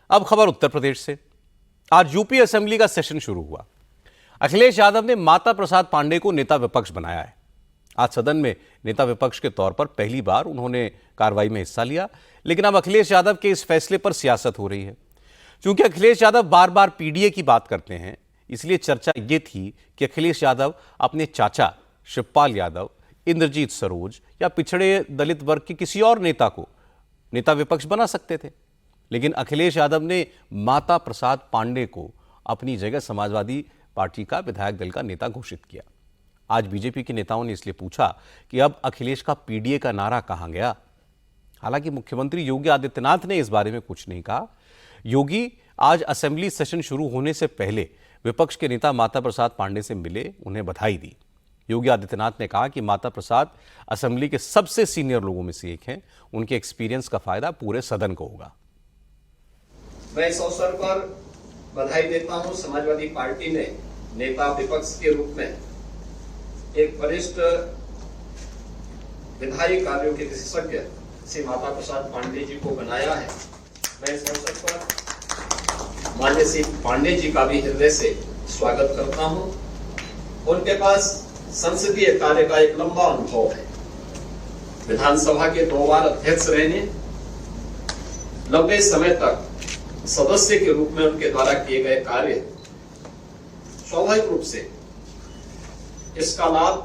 अब खबर उत्तर प्रदेश से। आज यूपी असेंबली का सेशन शुरू हुआ। अखिलेश यादव ने माता प्रसाद पांडे को नेता विपक्ष बनाया है। आज सदन में नेता विपक्ष के तौर पर पहली बार उन्होंने कार्रवाई में हिस्सा लिया, लेकिन अब अखिलेश यादव के इस फैसले पर सियासत हो रही है। क्योंकि अखिलेश यादव बार बार पीडीए की बात करते हैं, इसलिए चर्चा ये थी कि अखिलेश यादव अपने चाचा शिवपाल यादव, इंद्रजीत सरोज या पिछड़े दलित वर्ग के किसी और नेता को नेता विपक्ष बना सकते थे, लेकिन अखिलेश यादव ने माता प्रसाद पांडे को अपनी जगह समाजवादी पार्टी का विधायक दल का नेता घोषित किया। आज बीजेपी के नेताओं ने इसलिए पूछा कि अब अखिलेश का पीडीए का नारा कहां गया। हालांकि मुख्यमंत्री योगी आदित्यनाथ ने इस बारे में कुछ नहीं कहा। योगी आज असेंबली सेशन शुरू होने से पहले विपक्ष के नेता माता प्रसाद पांडे से मिले, उन्हें बधाई दी। योगी आदित्यनाथ ने कहा कि माता प्रसाद असेंबली के सबसे सीनियर लोगों में से एक हैं, उनके एक्सपीरियंस का फायदा पूरे सदन को होगा। मैं इस अवसर पर बधाई देता हूं। समाजवादी पार्टी ने नेता विपक्ष के रूप में एक वरिष्ठ विधायी कार्यों के विशेषज्ञ श्री माता प्रसाद पांडे जी को बनाया है। मैं इस अवसर पर माननीय श्री पांडे जी का भी हृदय से स्वागत करता हूं। उनके पास संसदीय कार्य का एक लंबा अनुभव है। विधानसभा के 2 बार अध्यक्ष रहने, लंबे समय तक सदस्य के रूप में उनके द्वारा किए गए कार्य, स्वाभाविक रूप से इसका लाभ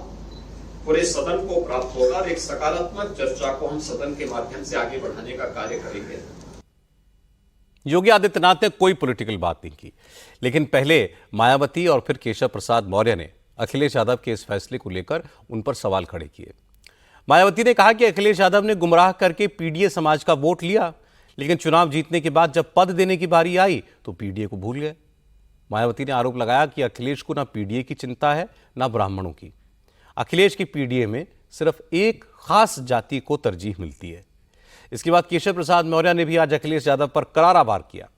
पूरे सदन को प्राप्त होगा और एक सकारात्मक चर्चा को हम सदन के माध्यम से आगे बढ़ाने का कार्य करेंगे। योगी आदित्यनाथ ने कोई पॉलिटिकल बात नहीं की, लेकिन पहले मायावती और फिर केशव प्रसाद मौर्य ने अखिलेश यादव के इस फैसले को लेकर उन पर सवाल खड़े किए। मायावती ने कहा कि अखिलेश यादव ने गुमराह करके पीडीए समाज का वोट लिया, लेकिन चुनाव जीतने के बाद जब पद देने की बारी आई तो पीडीए को भूल गए। मायावती ने आरोप लगाया कि अखिलेश को ना पीडीए की चिंता है ना ब्राह्मणों की। अखिलेश की पीडीए में सिर्फ एक खास जाति को तरजीह मिलती है। इसके बाद केशव प्रसाद मौर्य ने भी आज अखिलेश यादव पर करारा वार किया।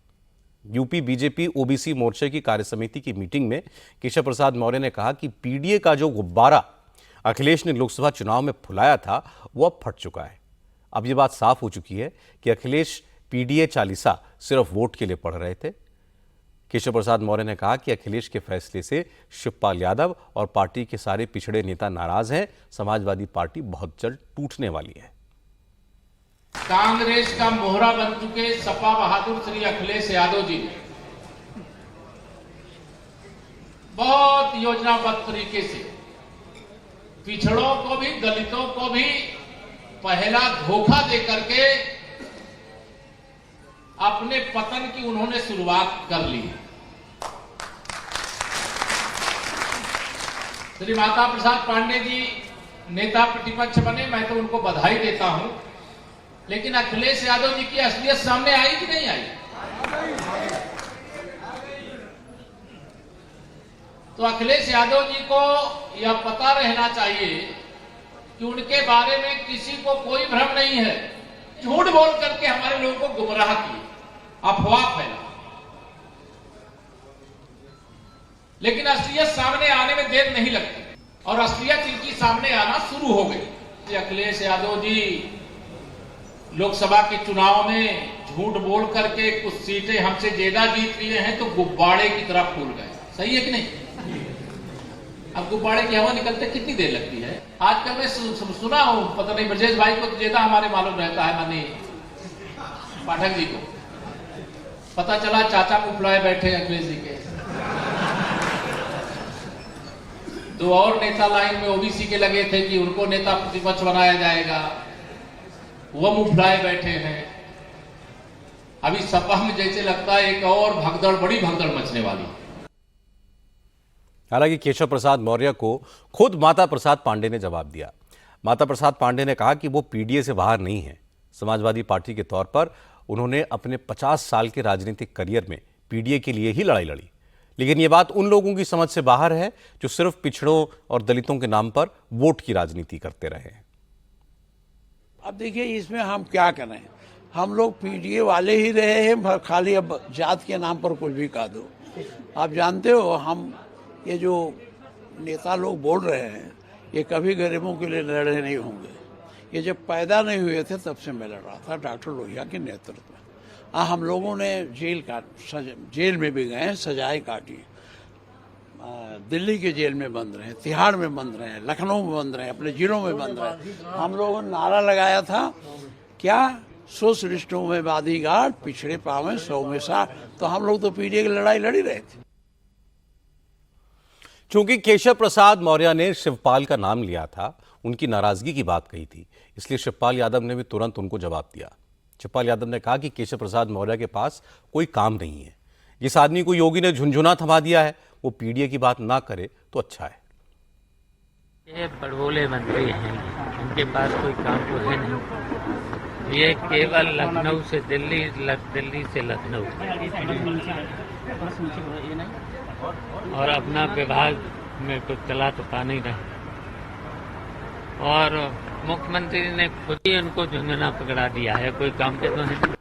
यूपी बीजेपी ओबीसी मोर्चे की कार्यसमिति की मीटिंग में केशव प्रसाद मौर्य ने कहा कि पीडीए का जो गुब्बारा अखिलेश ने लोकसभा चुनाव में फुलाया था वो अब फट चुका है। अब ये बात साफ हो चुकी है कि अखिलेश पीडीए चालीसा सिर्फ वोट के लिए पढ़ रहे थे। केशव प्रसाद मौर्य ने कहा कि अखिलेश के फैसले से शिवपाल यादव और पार्टी के सारे पिछड़े नेता नाराज हैं। समाजवादी पार्टी बहुत जल्द टूटने वाली है। कांग्रेस का मोहरा बन चुके सपा बहादुर श्री अखिलेश यादव जी ने बहुत योजनाबद्ध तरीके से पिछड़ों को भी, दलितों को भी पहला धोखा देकर के अपने पतन की उन्होंने शुरुआत कर ली। श्री माता प्रसाद पांडे जी नेता प्रतिपक्ष बने, मैं तो उनको बधाई देता हूं, लेकिन अखिलेश यादव जी की असलियत सामने आई कि नहीं आई? तो अखिलेश यादव जी को यह पता रहना चाहिए कि उनके बारे में किसी को कोई भ्रम नहीं है। झूठ बोल करके हमारे लोगों को गुमराह किए, अफवाह फैला, लेकिन असलियत सामने आने में देर नहीं लगती और असलियत इनकी सामने आना शुरू हो गई। अखिलेश यादव जी लोकसभा के चुनाव में झूठ बोल करके कुछ सीटें हमसे ज्यादा जीत लिए हैं, तो गुब्बारे की तरह फूल गए। सही है कि नहीं? अब गुब्बारे की हवा निकलते कितनी देर लगती है? आजकल मैं सुना हूं, पता नहीं ब्रजेश भाई को ज्यादा हमारे मालूम रहता है, मानी पाठक जी को पता चला चाचा मुफलाए बैठे अखिलेश जी के। 2 और नेता लाइन में ओबीसी के लगे थे कि उनको नेता प्रतिपक्ष बनाया जाएगा, वो मुफलाए बैठे हैं। अभी सपा में जैसे लगता है एक और भगदड़, बड़ी भगदड़ मचने वाली। हालांकि केशव प्रसाद मौर्य को खुद माता प्रसाद पांडे ने जवाब दिया। माता प्रसाद पांडे ने कहा कि वो पीडीए से बाहर नहीं है। समाजवादी पार्टी के तौर पर उन्होंने अपने 50 साल के राजनीतिक करियर में पीडीए के लिए ही लड़ाई लड़ी, लेकिन ये बात उन लोगों की समझ से बाहर है जो सिर्फ पिछड़ों और दलितों के नाम पर वोट की राजनीति करते रहे हैं। अब देखिए, इसमें हम क्या करें? हम लोग पीडीए वाले ही रहे हैं, खाली अब जात के नाम पर कुछ भी कह दो। आप जानते हो, हम ये जो नेता लोग बोल रहे हैं, ये कभी गरीबों के लिए लड़े नहीं होंगे। ये जब पैदा नहीं हुए थे तब से मैं लड़ रहा था डॉक्टर लोहिया के नेतृत्व में। हम लोगों ने जेल में भी गए, सजाएं काटी, दिल्ली के जेल में बंद रहे, तिहाड़ में बंद रहे, लखनऊ में बंद रहे, अपने जिलों में बंद रहे। हम लोगों ने नारा लगाया था क्या, सोशलिस्टों में बादीगार, पिछड़े पावे 100 में 60। तो हम लोग तो पीडीए की लड़ाई लड़ी रहे थे। चूंकि केशव प्रसाद मौर्य ने शिवपाल का नाम लिया था, उनकी नाराजगी की बात कही थी, इसलिए शिवपाल यादव ने भी तुरंत उनको जवाब दिया। शिवपाल यादव ने कहा कि केशव प्रसाद मौर्य के पास कोई काम नहीं है। जिस आदमी को योगी ने झुंझुना थमा दिया है, वो पीडीए की बात ना करे तो अच्छा है। ये बड़बोले मंत्री हैं, इनके पास कोई काम तो है नहीं। ये केवल लखनऊ से दिल्ली, दिल्ली से लखनऊ और अपना विभाग में कुछ चला तो पा नहीं रहे। और मुख्यमंत्री ने खुद ही उनको झुंझुना पकड़ा दिया है, कोई काम के तो नहीं।